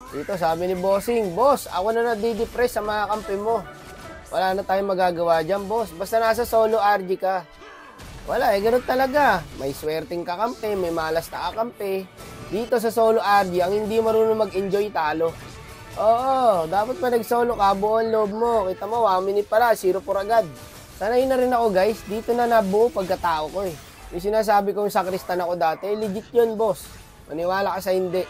Dito sabi ni Bossing, Boss, ako na nadidepress sa mga kampi mo. Wala na tayong magagawa dyan, boss. Basta nasa solo RG ka. Wala ganun talaga. May swerting kakampi, may malas na kakampi. Dito sa solo RG, ang hindi marunong mag-enjoy talo. Oo, dapat pa nag-solo ka, buo ang loob mo. Kita mo, 1 minute pala, 0 for agad. Sanay na rin ako guys, dito na nabuo pagkatao ko eh. Yung sinasabi kong sakristan ako dati, legit yun boss. Maniwala ka sa hindi.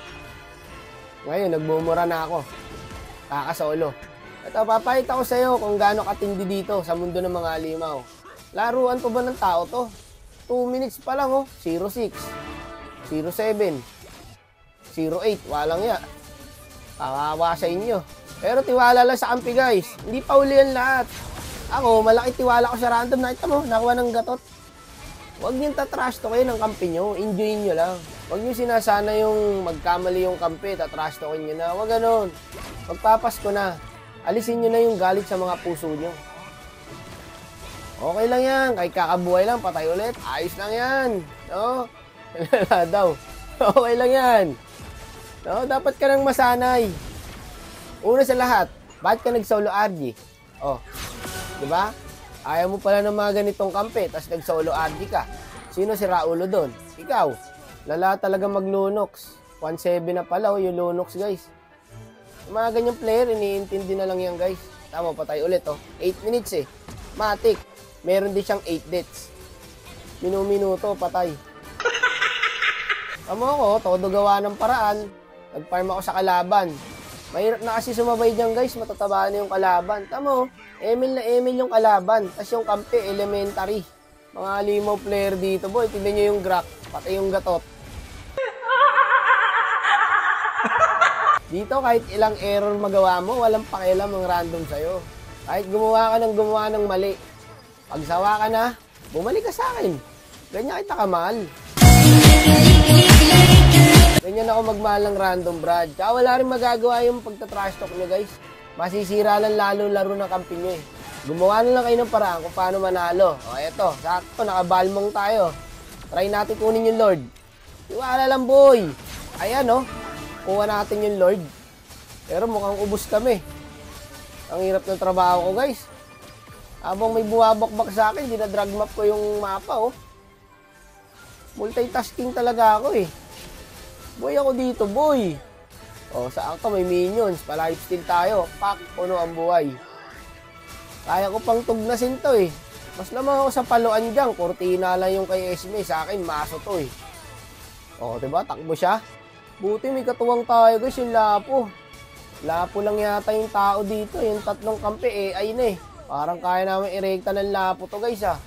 Ngayon, nagbumura na ako. Kakasolo. Ito, papakita ko sa iyo kung gaano katindi dito sa mundo ng mga alimaw. Laruan to ba ng tao to? 2 minutes pa lang oh. 0-6, 0-7, 0-8. Walang ya. Kawawa sa inyo. Pero tiwala lang sa kampi guys. Hindi pa uli yan lahat. Ako, malaki tiwala ko sa random. Nakita mo, nakuha ng gatot. Huwag niyong tatrash to kayo ng kampi nyo. Enjoy nyo lang. Huwag nyo sinasana yung magkamali yung kampi. Tatrash to nyo na. Huwag ganun. Magpapasko na. Alisin nyo na yung galit sa mga puso nyo. Okay lang yan. Kahit kakabuhay lang, patay ulit. Ayos lang yan. No? Wala daw. Okay lang yan. No? Dapat ka nang masanay. Una sa lahat, bakit ka nag-solo RG? Oh, diba? Ayaw mo pala ng mga ganitong kampe, tapos nag-solo RG ka. Sino si Raulo doon? Ikaw. Lala talaga mag-Lunox. 1.7 na pala yung Lunox guys. Yung mga ganyang player, iniintindi na lang yan guys. Tama, patay ulit oh. 8 minutes eh. Matik. Meron din siyang 8 deaths. Minuto, patay. Tama ako, todo gawa ng paraan. Nag-farm ako sa kalaban. Mahirap na kasi sumabay dyan guys, matataba na yung kalaban. Tama, Emil na Emil yung kalaban. Tapos yung kampe, elementary. Mga limaw player dito boy, tignan nyo yung Grak, pati yung Gatot. Dito kahit ilang error magawa mo, walang pakialam ang random sa'yo. Kahit gumawa ng mali. Pag sawa ka na, bumalik ka sa akin. Ganyan kita kamahal. Ganyan ako magmahal ng random brad. Kaya wala rin magagawa yung pagtatrash talk nyo guys. Masisira lang lalo laro ng kampi nyo eh. Gumawa na lang kayo ng paraan kung paano manalo. O eto, sakto, nakabalmong tayo. Try natin kunin yung Lord. Iwala lang boy. Ayan oh. Kuha natin yung Lord. Pero mukhang ubos kami. Ang hirap ng trabaho ko guys. Habang may buwabakbak sa akin, dinadrag map ko yung mapa oh. Multitasking talaga ako eh. Boy ako dito boy. O sakto may minions. Pa-lifesteal tayo. Pak, puno ang buhay. Kaya ko pang tugnasin to eh. Mas lamang ako sa paluan dyan. Cortina lang yung kay Esme. Sa akin, maso to eh. O diba, takbo siya. Buti may katuwang tayo guys, yung Lapo. Lapo lang yata yung tao dito. Yung tatlong kampi AI na eh. Parang kaya namin irekta ng Lapo to guys ah.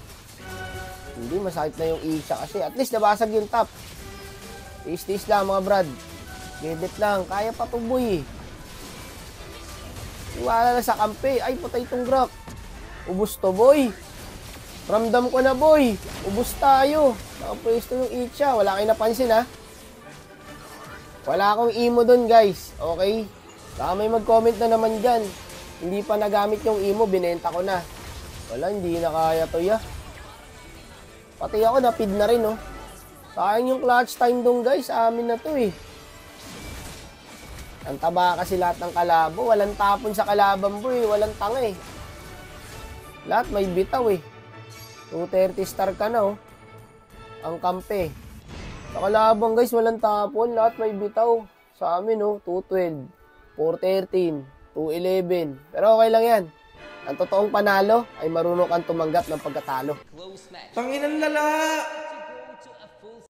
Hindi, masakit na yung Isha kasi. At least nabasag yung top. Tiis-tiis lang mga brad. Gedit lang. Kaya pa to boy. Iwala na sa kampi. Ay, patay itong Grak. Ubus to boy. Ramdam ko na boy. Ubus tayo. Nakapwesto yung Isha. Wala kayo napansin ha. Wala akong emo dun guys. Okay? Saka may mag-comment na naman dyan. Hindi pa nagamit yung emo. Binenta ko na. Wala, hindi na kaya to ya. Pati ako napid na rin oh. Sayang yung clutch time dong guys, amin na to eh. Ang taba kasi lahat ng kalabo, walang tapon sa kalaban boy, walang tanga eh. Lahat may bitaw eh. 230 star ka na oh. Ang kampe. Sa kalaban guys, walang tapon, lahat may bitaw. Sa amin oh, 212, 413, 211. Pero okay lang yan. Ang totoong panalo ay marunong kang tumanggap ng pagkatalo. Tanginan lala!